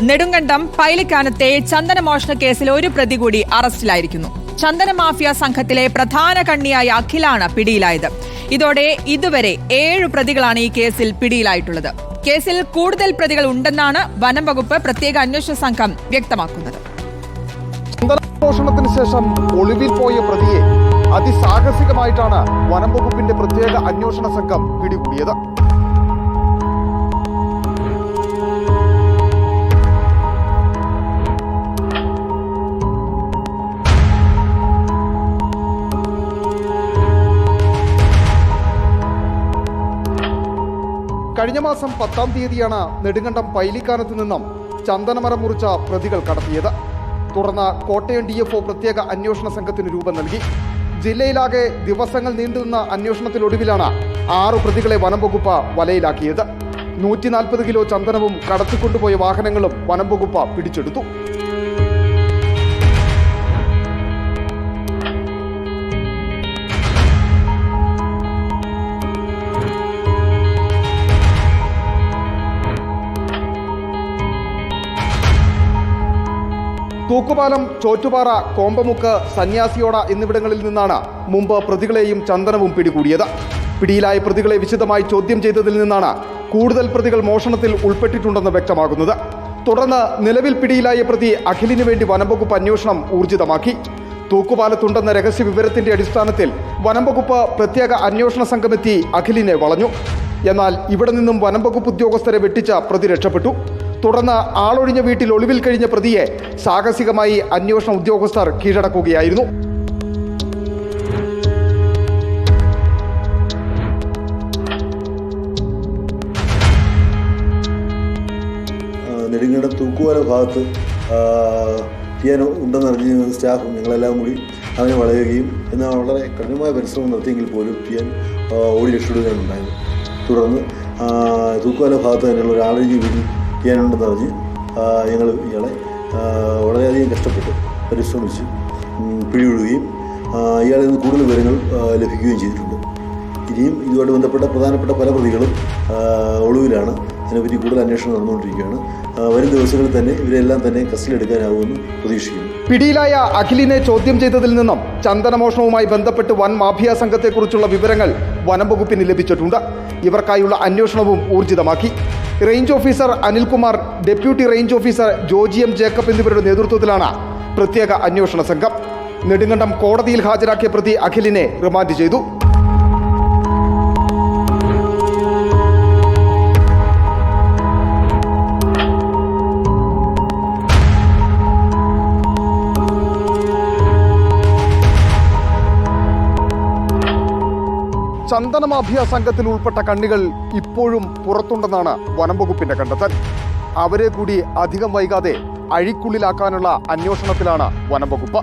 നെടുങ്കണ്ടം പൈലിക്കാനത്തെ ചന്ദനമോഷണ കേസിൽ ഒരു പ്രതി കൂടി അറസ്റ്റിലായിരിക്കുന്നു. ചന്ദന മാഫിയ സംഘത്തിലെ പ്രധാന കണ്ണിയായ അഖിലാണ് പിടിയിലായത്. ഇതോടെ ഇതുവരെ 7 പ്രതികളാണ് ഈ കേസിൽ പിടിയിലായിട്ടുള്ളത്. കേസിൽ കൂടുതൽ പ്രതികൾ ഉണ്ടെന്നാണ് വനം വകുപ്പ് പ്രത്യേക അന്വേഷണ സംഘം വ്യക്തമാക്കുന്നത്. ചന്ദനമോഷണത്തിന് ശേഷം ഒളിവിൽ പോയ പ്രതിയെ അതിസാഹസികമായിട്ടാണ് വനം വകുപ്പിന്റെ പ്രത്യേക അന്വേഷണ സംഘം പിടികൂടിയത്. കഴിഞ്ഞ മാസം 10-ാം തീയതിയാണ് നെടുങ്കണ്ടം പൈലിക്കാനത്ത് നിന്നും ചന്ദനമരം മുറിച്ച പ്രതികൾ കടത്തിയത്. തുടർന്ന് കോട്ടയം DFO പ്രത്യേക അന്വേഷണ സംഘത്തിന് രൂപം നൽകി. ജില്ലയിലാകെ ദിവസങ്ങൾ നീണ്ടുനിന്ന അന്വേഷണത്തിനൊടുവിലാണ് 6 പ്രതികളെ വനം വകുപ്പ് വലയിലാക്കിയത്. 140 കിലോ ചന്ദനവും കടത്തിക്കൊണ്ടുപോയ വാഹനങ്ങളും വനം വകുപ്പ് പിടിച്ചെടുത്തു. തൂക്കുപാലം, ചോറ്റുപാറ, കോമ്പമുക്ക്, സന്യാസിയോട എന്നിവിടങ്ങളിൽ നിന്നാണ് മുമ്പ് പ്രതികളെയും ചന്ദനവും പിടികൂടിയത്. പിടിയിലായ പ്രതികളെ വിശദമായി ചോദ്യം ചെയ്തതിൽ നിന്നാണ് കൂടുതൽ പ്രതികൾ മോഷണത്തിൽ ഉൾപ്പെട്ടിട്ടുണ്ടെന്ന് വ്യക്തമാകുന്നത്. തുടർന്ന് നിലവിൽ പിടിയിലായ പ്രതി അഖിലിന് വേണ്ടി വനംവകുപ്പ് അന്വേഷണം ഊർജിതമാക്കി. തൂക്കുപാലത്തുണ്ടെന്ന രഹസ്യ വിവരത്തിന്റെ അടിസ്ഥാനത്തിൽ വനംവകുപ്പ് പ്രത്യേക അന്വേഷണ സംഘമെത്തി അഖിലിനെ വളഞ്ഞു. എന്നാൽ ഇവിടെ നിന്നും വനംവകുപ്പ് ഉദ്യോഗസ്ഥരെ വെട്ടിച്ച പ്രതി രക്ഷപ്പെട്ടു. തുടർന്ന് ആളൊഴിഞ്ഞ വീട്ടിൽ ഒളിവിൽ കഴിഞ്ഞ പ്രതിയെ സാഹസികമായി അന്വേഷണ ഉദ്യോഗസ്ഥർ കീഴടക്കുകയായിരുന്നു. നെടുങ്കണ്ടം തൂക്കുപാല ഭാഗത്ത് പിയാനോ ഉണ്ടെന്നറിഞ്ഞ സ്റ്റാഫും ഞങ്ങളെല്ലാം കൂടി അവനെ വളയുകയും എന്നാൽ വളരെ കഠിനമായ പരിശ്രമം നടത്തിയെങ്കിൽ പോലും പിയാൻ ഓടി രക്ഷപ്പെടുകയാണുണ്ടായത്. തുടർന്ന് തൂക്കുപാല ഭാഗത്ത് തന്നെയുള്ള ഒരു ആളൊഴിഞ്ഞ വീട്ടിൽ ചെയ്യാനുണ്ടെന്ന് പറഞ്ഞ് ഞങ്ങൾ ഇയാളെ വളരെയധികം കഷ്ടപ്പെട്ട് പരിശ്രമിച്ച് പിടികൂടുകയും ഇയാളിൽ നിന്ന് കൂടുതൽ വിവരങ്ങൾ ലഭിക്കുകയും ചെയ്തിട്ടുണ്ട്. ഇനിയും ഇതുമായിട്ട് ബന്ധപ്പെട്ട പ്രധാനപ്പെട്ട പല പ്രതികളും ഒളിവിലാണ്. അതിനെപ്പറ്റി കൂടുതൽ അന്വേഷണം നടന്നുകൊണ്ടിരിക്കുകയാണ്. വരും ദിവസങ്ങളിൽ തന്നെ ഇവരെല്ലാം തന്നെ കസ്റ്റഡിയിലെടുക്കാനാവുമെന്ന് പ്രതീക്ഷിക്കുന്നു. പിടിയിലായ അഖിലിനെ ചോദ്യം ചെയ്തതിൽ നിന്നും ചന്ദനമോഷണവുമായി ബന്ധപ്പെട്ട് വൻ മാഫിയ സംഘത്തെക്കുറിച്ചുള്ള വിവരങ്ങൾ വനം വകുപ്പിന് ലഭിച്ചിട്ടുണ്ട്. ഇവർക്കായുള്ള അന്വേഷണവും ഊർജിതമാക്കി. Range officer Anilkumar, deputy range officer Joji M. Jacob എന്നിവരുടെ നേതൃത്വത്തിലാണ് പ്രത്യേക അന്വേഷണ സംഘം. നെടുങ്കണ്ടം കോടതിയിൽ ഹാജരാക്കിയ പ്രതി അഖിലിനെ റിമാൻഡ് ചെയ്തു. ചന്ദന മാഫിയ സംഘത്തിൽ ഉൾപ്പെട്ട കണ്ണികൾ ഇപ്പോഴും പുറത്തുണ്ടെന്നാണ് വനം വകുപ്പിന്റെ കണ്ടെത്തൽ. അവരെ കൂടി അധികം വൈകാതെ അഴിക്കുള്ളിലാക്കാനുള്ള അന്വേഷണത്തിലാണ് വനം വകുപ്പ്.